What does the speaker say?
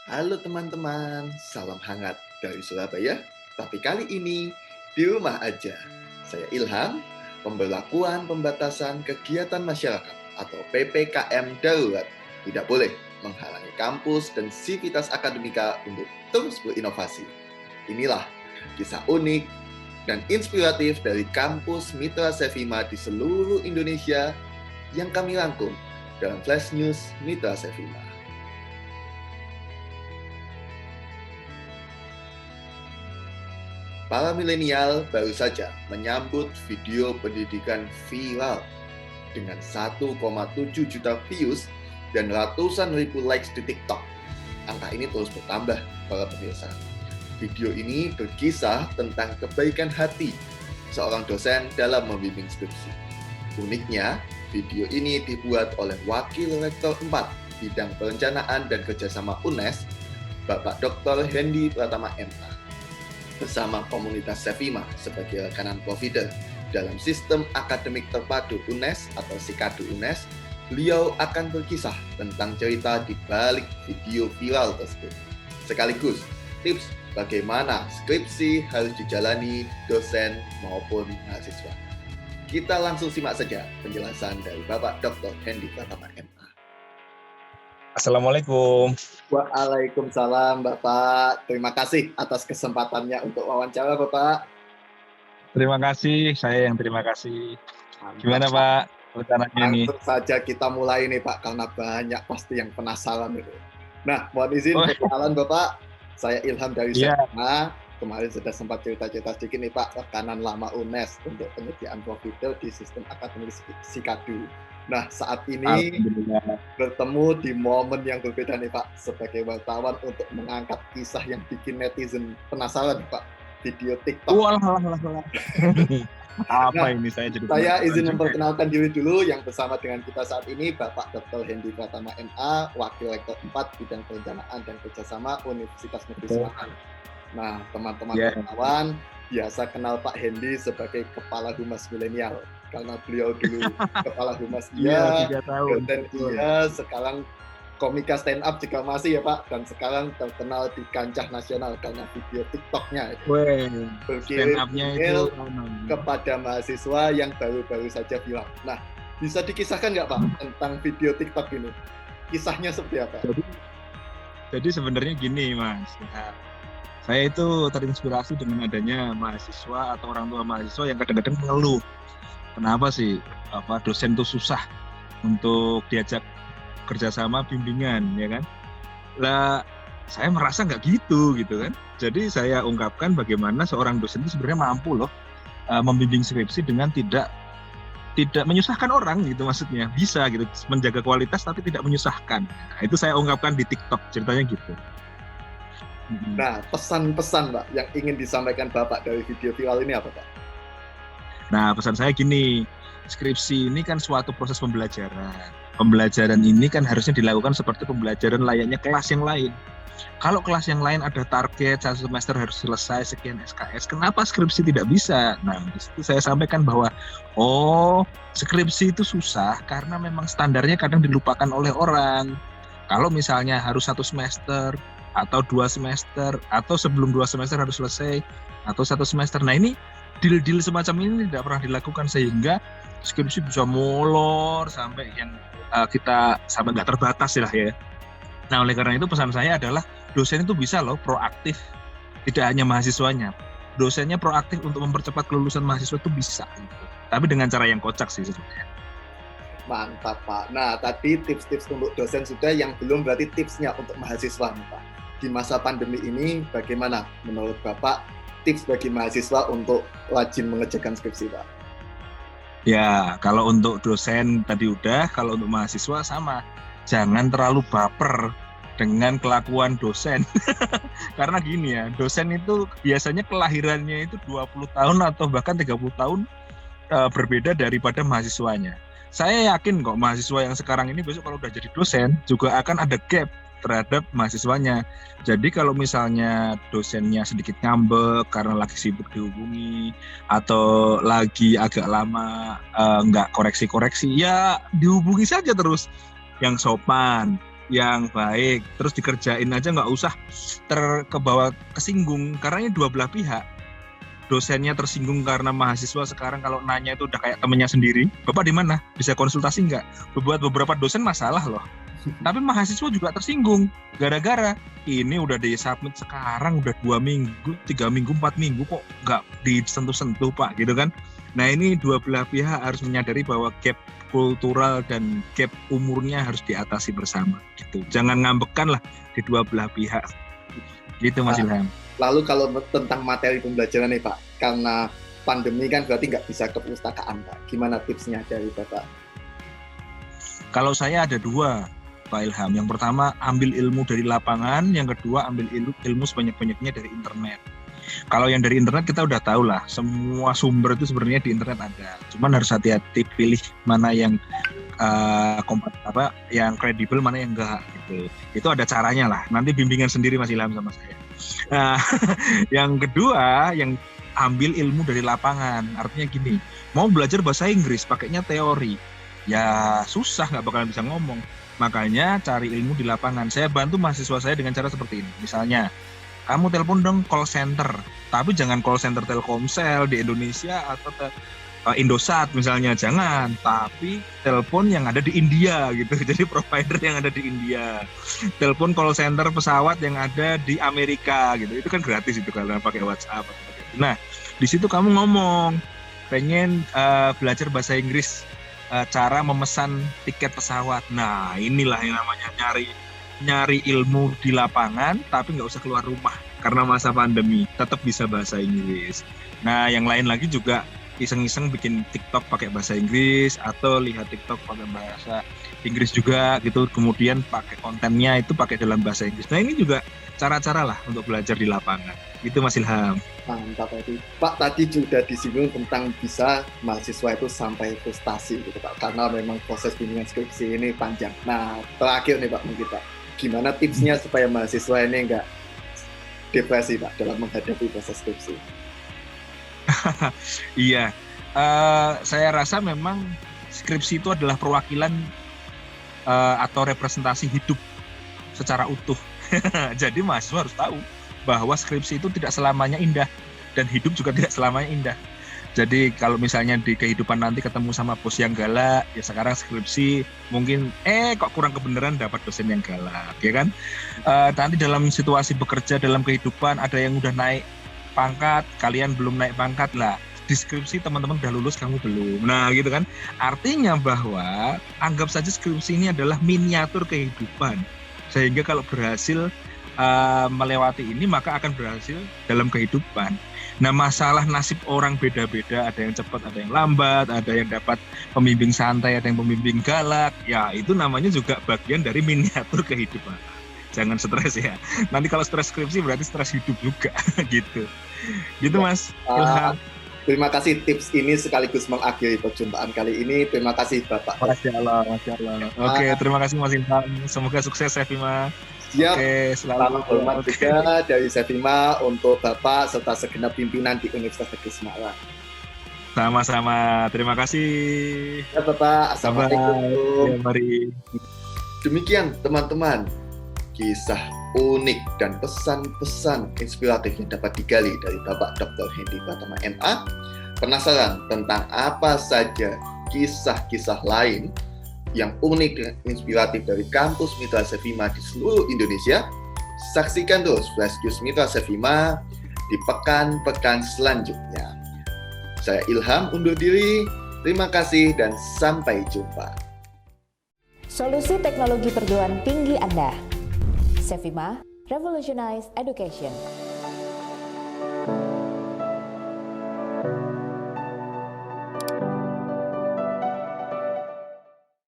Halo teman-teman, salam hangat dari Surabaya. Tapi kali ini di rumah aja. Saya Ilham, pemberlakuan pembatasan kegiatan masyarakat atau PPKM darurat tidak boleh menghalangi kampus dan sivitas akademika untuk terus berinovasi. Inilah kisah unik dan inspiratif dari kampus Mitra Sevima di seluruh Indonesia yang kami rangkum dalam Flash News Mitra Sevima. Para milenial baru saja menyambut video pendidikan viral dengan 1,7 juta views dan ratusan ribu likes di TikTok. Angka ini terus bertambah, para pemirsa. Video ini berkisah tentang kebaikan hati seorang dosen dalam membimbing skripsi. Uniknya, video ini dibuat oleh Wakil Rektor 4 Bidang Perencanaan dan Kerjasama UNES, Bapak Dr. Hendy Pratama MA. Bersama komunitas Sevima sebagai rekanan provider dalam sistem akademik terpadu UNES atau Sikadu UNES, beliau akan berkisah tentang cerita di balik video viral tersebut. Sekaligus tips bagaimana skripsi harus dijalani dosen maupun mahasiswa. Kita langsung simak saja penjelasan dari Bapak Dr. Hendy Pratama MA. Assalamualaikum. Waalaikumsalam Bapak. Terima kasih atas kesempatannya untuk wawancara Bapak. Terima kasih, saya yang terima kasih. Mantap. Gimana Pak rencananya ini? Langsung saja kita mulai nih Pak, karena banyak pasti yang penasaran itu. Nah, mohon izin perkenalan Bapak. Saya Ilham dari Sevima. Kemarin sudah sempat cerita-cerita sedikit nih Pak, rekanan lama UNES untuk penyediaan provider di sistem akademik Sikadu. Nah, saat ini bertemu di momen yang berbeda nih Pak, sebagai wartawan untuk mengangkat kisah yang bikin netizen penasaran nih Pak, video TikTok. Apa ini saya jadi? Saya izin memperkenalkan diri dulu, yang bersama dengan kita saat ini Bapak Dr. Hendy Pratama MA, Wakil Rektor 4 Bidang Perencanaan dan Kerjasama Universitas Negeri Selatan. Nah, teman-teman wartawan biasa kenal Pak Hendy sebagai Kepala Humas Milenial, karena beliau dulu Kepala Humas dan sekarang komika stand up juga masih ya Pak, dan sekarang terkenal di kancah nasional karena video TikTok-nya berkirim email kepada mahasiswa yang baru-baru saja bilang. Nah, bisa dikisahkan nggak Pak tentang video TikTok ini? Kisahnya seperti apa? Jadi sebenarnya gini Mas, saya itu terinspirasi dengan adanya mahasiswa atau orang tua mahasiswa yang kadang-kadang mengeluh. Kenapa sih dosen itu susah untuk diajak kerjasama bimbingan, ya kan? Lah, saya merasa nggak gitu kan. Jadi saya ungkapkan bagaimana seorang dosen itu sebenarnya mampu loh membimbing skripsi dengan tidak menyusahkan orang gitu, maksudnya bisa gitu menjaga kualitas tapi tidak menyusahkan. Nah, itu saya ungkapkan di TikTok, ceritanya gitu. Nah, pesan-pesan Pak yang ingin disampaikan Bapak dari video viral ini apa Pak? Nah, pesan saya gini, skripsi ini kan suatu proses pembelajaran. Pembelajaran ini kan harusnya dilakukan seperti pembelajaran layaknya kelas yang lain. Kalau kelas yang lain ada target, satu semester harus selesai sekian SKS, kenapa skripsi tidak bisa? Nah, di situ saya sampaikan bahwa, skripsi itu susah karena memang standarnya kadang dilupakan oleh orang. Kalau misalnya harus 1 semester, atau 2 semester, atau sebelum 2 semester harus selesai, atau 1 semester. Nah, ini deal-deal semacam ini tidak pernah dilakukan sehingga skripsi bisa molor sampai yang kita sampai nggak terbatas lah ya. Nah, oleh karena itu pesan saya adalah dosen itu bisa loh proaktif, tidak hanya mahasiswanya. Dosennya proaktif untuk mempercepat kelulusan mahasiswa itu bisa. Gitu. Tapi dengan cara yang kocak sih sebenarnya. Mantap Pak. Nah, tadi tips-tips untuk dosen sudah, yang belum berarti tipsnya untuk mahasiswa nih Pak. Di masa pandemi ini bagaimana menurut Bapak tips bagi mahasiswa untuk rajin mengerjakan skripsi Pak? Ya, kalau untuk dosen tadi udah, kalau untuk mahasiswa sama. Jangan terlalu baper dengan kelakuan dosen. Karena gini ya, dosen itu biasanya kelahirannya itu 20 tahun atau bahkan 30 tahun berbeda daripada mahasiswanya. Saya yakin kok mahasiswa yang sekarang ini besok kalau udah jadi dosen juga akan ada gap terhadap mahasiswanya. Jadi kalau misalnya dosennya sedikit ngambek karena lagi sibuk dihubungi atau lagi agak lama nggak koreksi-koreksi, ya dihubungi saja terus yang sopan. yang baik, terus dikerjain aja nggak usah kebawa kesinggung, karena ini dua belah pihak. Dosennya tersinggung karena mahasiswa sekarang kalau nanya itu udah kayak temennya sendiri. Bapak di mana? Bisa konsultasi nggak? Buat beberapa dosen masalah loh. Tapi mahasiswa juga tersinggung gara-gara ini udah di-submit sekarang udah 2 minggu, 3 minggu, 4 minggu kok nggak disentuh-sentuh Pak, gitu kan. Nah ini dua belah pihak harus menyadari bahwa gap kultural dan gap umurnya harus diatasi bersama gitu. Jangan ngambekan lah di dua belah pihak. Gitu Mas Ilham. Lalu kalau tentang materi pembelajaran nih Pak, karena pandemi kan berarti nggak bisa ke perpustakaan Pak. Gimana tipsnya dari Bapak? Kalau saya ada 2 Pak Ilham. Yang pertama ambil ilmu dari lapangan, yang kedua ambil ilmu sebanyak-banyaknya dari internet. Kalau yang dari internet kita udah tahu lah, semua sumber itu sebenarnya di internet ada. Cuman harus hati-hati pilih mana yang yang kredibel, mana yang enggak gitu. Itu ada caranya lah. Nanti bimbingan sendiri Mas Ilham sama saya. Nah, yang kedua, yang ambil ilmu dari lapangan. Artinya gini, mau belajar bahasa Inggris pakainya teori, ya susah, nggak bakalan bisa ngomong. Makanya cari ilmu di lapangan. Saya bantu mahasiswa saya dengan cara seperti ini. Misalnya, kamu telepon dong call center, tapi jangan call center Telkomsel di Indonesia atau Indosat misalnya, jangan. Tapi telepon yang ada di India gitu, jadi provider yang ada di India. Telepon call center pesawat yang ada di Amerika gitu, itu kan gratis itu kalau pakai WhatsApp. Nah, di situ kamu ngomong, pengen belajar bahasa Inggris, cara memesan tiket pesawat. Nah, inilah yang namanya nyari ilmu di lapangan, tapi nggak usah keluar rumah karena masa pandemi, tetap bisa bahasa Inggris. Nah, yang lain lagi juga iseng-iseng bikin TikTok pakai bahasa Inggris atau lihat TikTok pakai bahasa Inggris juga gitu, kemudian pakai kontennya itu pakai dalam bahasa Inggris. Nah, ini juga cara-cara lah untuk belajar di lapangan. Itu Mas Ilham. Mantap tadi. Pak, tadi sudah disinggung tentang bisa mahasiswa itu sampai frustasi gitu Pak, karena memang proses bimbingan skripsi ini panjang. Nah, terakhir nih Pak, kita gimana tipsnya supaya mahasiswa ini enggak depresi Pak dalam menghadapi proses skripsi? Iya, saya rasa memang skripsi itu adalah perwakilan atau representasi hidup secara utuh. Jadi mahasiswa harus tahu bahwa skripsi itu tidak selamanya indah dan hidup juga tidak selamanya indah. Jadi kalau misalnya di kehidupan nanti ketemu sama bos yang galak, ya sekarang skripsi mungkin kok kurang kebenaran dapat dosen yang galak, ya kan? Nanti dalam situasi bekerja dalam kehidupan ada yang udah naik pangkat, kalian belum naik pangkat lah. Deskripsi teman-teman udah lulus, kamu belum. Nah, gitu kan. Artinya bahwa anggap saja skripsi ini adalah miniatur kehidupan. Sehingga kalau berhasil melewati ini, maka akan berhasil dalam kehidupan. Nah, masalah nasib orang beda-beda, ada yang cepat, ada yang lambat, ada yang dapat pembimbing santai, ada yang pembimbing galak. Ya, itu namanya juga bagian dari miniatur kehidupan. Jangan stres ya. Nanti kalau stres skripsi berarti stres hidup juga gitu. Gitu Mas Ilham. Terima kasih tips ini sekaligus mengakhiri perjumpaan kali ini. Terima kasih Bapak. Masya Allah. Oke, terima kasih Mas Ilham. Semoga sukses Sevima. Siap. Oke, selamat hormat juga dari Sevima untuk Bapak serta segenap pimpinan di Universitas Negeri Semarang. Sama-sama. Terima kasih. Ya Bapak. Assalamualaikum. Ya, mari. Demikian teman-teman, kisah unik dan pesan-pesan inspiratif yang dapat digali dari Bapak Dr. Hendy Pratama MA. Penasaran tentang apa saja kisah-kisah lain yang unik dan inspiratif dari kampus Mitra Sevima di seluruh Indonesia? Saksikan terus Flash News Mitra Sevima di pekan-pekan selanjutnya. Saya Ilham undur diri. Terima kasih dan sampai jumpa. Solusi teknologi perguruan tinggi Anda. Sevima, Revolutionize Education.